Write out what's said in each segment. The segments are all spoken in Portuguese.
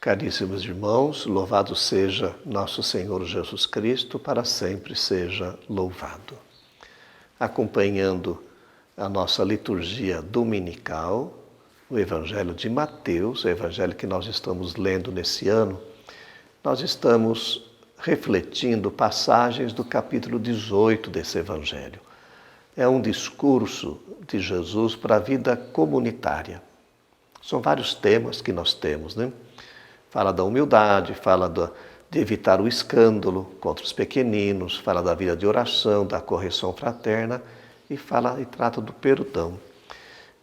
Caríssimos irmãos, louvado seja nosso Senhor Jesus Cristo, para sempre seja louvado. Acompanhando a nossa liturgia dominical, o Evangelho de Mateus, o Evangelho que nós estamos lendo nesse ano, nós estamos refletindo passagens do capítulo 18 desse Evangelho. É um discurso de Jesus para a vida comunitária. São vários temas que nós temos, né? Fala da humildade, fala de evitar o escândalo contra os pequeninos, fala da vida de oração, da correção fraterna e trata do perdão.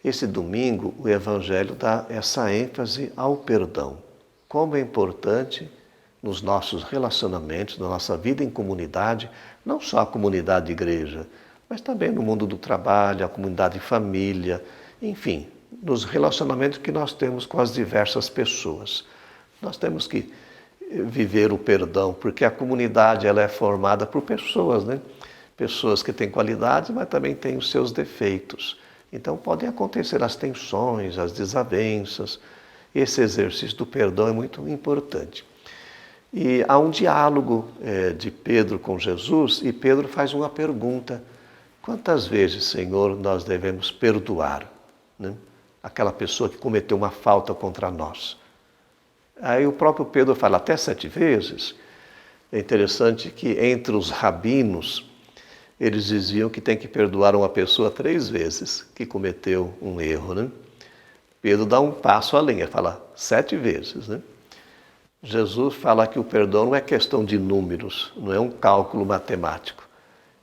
Esse domingo o Evangelho dá essa ênfase ao perdão. Como é importante nos nossos relacionamentos, na nossa vida em comunidade, não só a comunidade de igreja, mas também no mundo do trabalho, a comunidade de família, enfim, nos relacionamentos que nós temos com as diversas pessoas. Nós temos que viver o perdão, porque a comunidade ela é formada por pessoas, né? Pessoas que têm qualidades, mas também têm os seus defeitos. Então podem acontecer as tensões, as desavenças. Esse exercício do perdão é muito importante. E há um diálogo de Pedro com Jesus, e Pedro faz uma pergunta: quantas vezes, Senhor, nós devemos perdoar, né? Aquela pessoa que cometeu uma falta contra nós? Aí o próprio Pedro fala, até 7 vezes. É interessante que entre os rabinos, eles diziam que tem que perdoar uma pessoa 3 vezes que cometeu um erro, né? Pedro dá um passo além, ele fala 7 vezes, né? Jesus fala que o perdão não é questão de números, não é um cálculo matemático.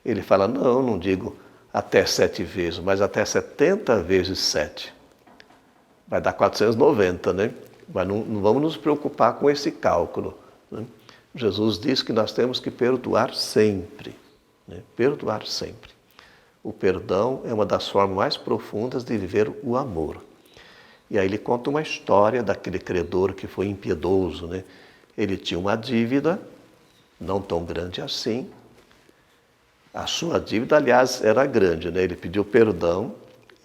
Ele fala, não digo até 7 vezes, mas até 70 vezes 7. Vai dar 490, né? Mas não vamos nos preocupar com esse cálculo, né? Jesus diz que nós temos que perdoar sempre, né? Perdoar sempre. O perdão é uma das formas mais profundas de viver o amor. E aí ele conta uma história daquele credor que foi impiedoso, né? Ele tinha uma dívida, não tão grande assim. A sua dívida, aliás, era grande, né? Ele pediu perdão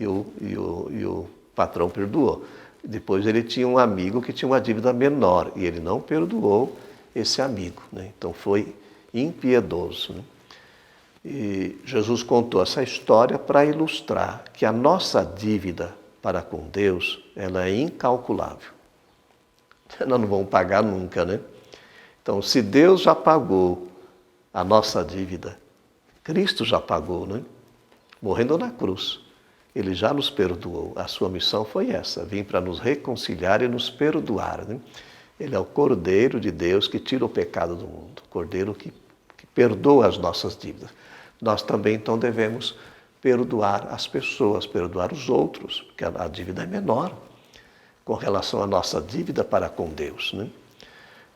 e o patrão perdoou. Depois ele tinha um amigo que tinha uma dívida menor e ele não perdoou esse amigo, né? Então foi impiedoso, né? E Jesus contou essa história para ilustrar que a nossa dívida para com Deus, ela é incalculável. Nós não vamos pagar nunca, né? Então, se Deus já pagou a nossa dívida, Cristo já pagou, né? Morrendo na cruz. Ele já nos perdoou. A sua missão foi essa, vir para nos reconciliar e nos perdoar, né? Ele é o Cordeiro de Deus que tira o pecado do mundo, o Cordeiro que perdoa as nossas dívidas. Nós também, então, devemos perdoar as pessoas, perdoar os outros, porque a dívida é menor com relação à nossa dívida para com Deus, né?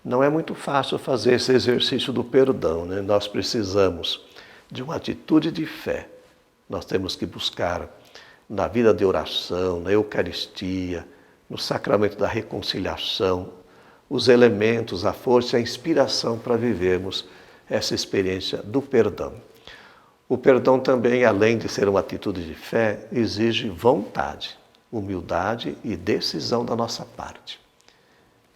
Não é muito fácil fazer esse exercício do perdão, né? Nós precisamos de uma atitude de fé. Nós temos que buscar na vida de oração, na Eucaristia, no sacramento da reconciliação, os elementos, a força e a inspiração para vivermos essa experiência do perdão. O perdão também, além de ser uma atitude de fé, exige vontade, humildade e decisão da nossa parte.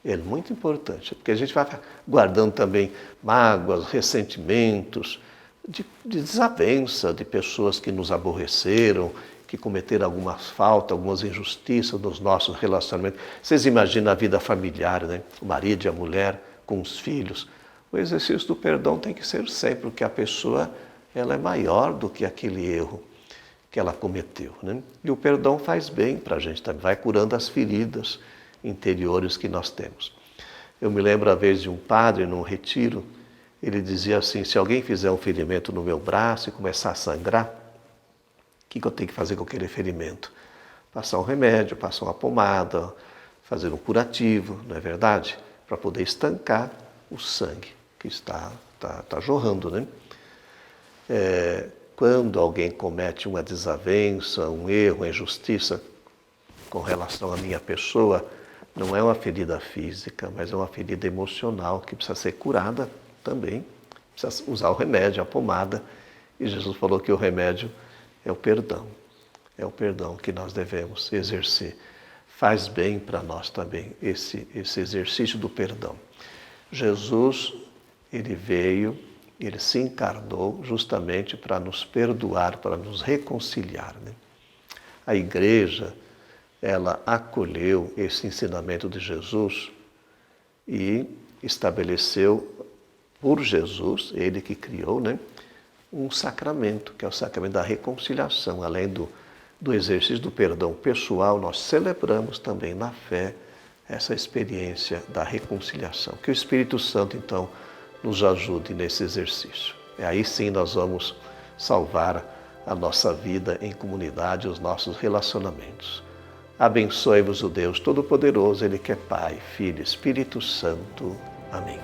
É muito importante, porque a gente vai guardando também mágoas, ressentimentos, de desavença de pessoas que nos aborreceram, que cometeram algumas faltas, algumas injustiças nos nossos relacionamentos. Vocês imaginam a vida familiar, né? O marido e a mulher com os filhos. O exercício do perdão tem que ser sempre, porque a pessoa ela é maior do que aquele erro que ela cometeu, né? E o perdão faz bem para a gente também, vai curando as feridas interiores que nós temos. Eu me lembro a vez de um padre num retiro, ele dizia assim, se alguém fizer um ferimento no meu braço e começar a sangrar, o que eu tenho que fazer com aquele ferimento? Passar um remédio, passar uma pomada, fazer um curativo, não é verdade? Para poder estancar o sangue que está jorrando, né? Quando alguém comete uma desavença, um erro, uma injustiça com relação à minha pessoa, não é uma ferida física, mas é uma ferida emocional que precisa ser curada também. Precisa usar o remédio, a pomada. E Jesus falou que o remédio é o perdão. É o perdão que nós devemos exercer. faz bem para nós também esse exercício do perdão. Jesus, ele veio, ele se encarnou justamente para nos perdoar, para nos reconciliar, né? A igreja, ela acolheu esse ensinamento de Jesus e estabeleceu por Jesus, ele que criou, né, um sacramento, que é o sacramento da reconciliação. Além do exercício do perdão pessoal, nós celebramos também na fé essa experiência da reconciliação. Que o Espírito Santo, então, nos ajude nesse exercício. E aí sim nós vamos salvar a nossa vida em comunidade, os nossos relacionamentos. Abençoe-vos o Deus Todo-Poderoso, Ele que é Pai, Filho e Espírito Santo. Amém.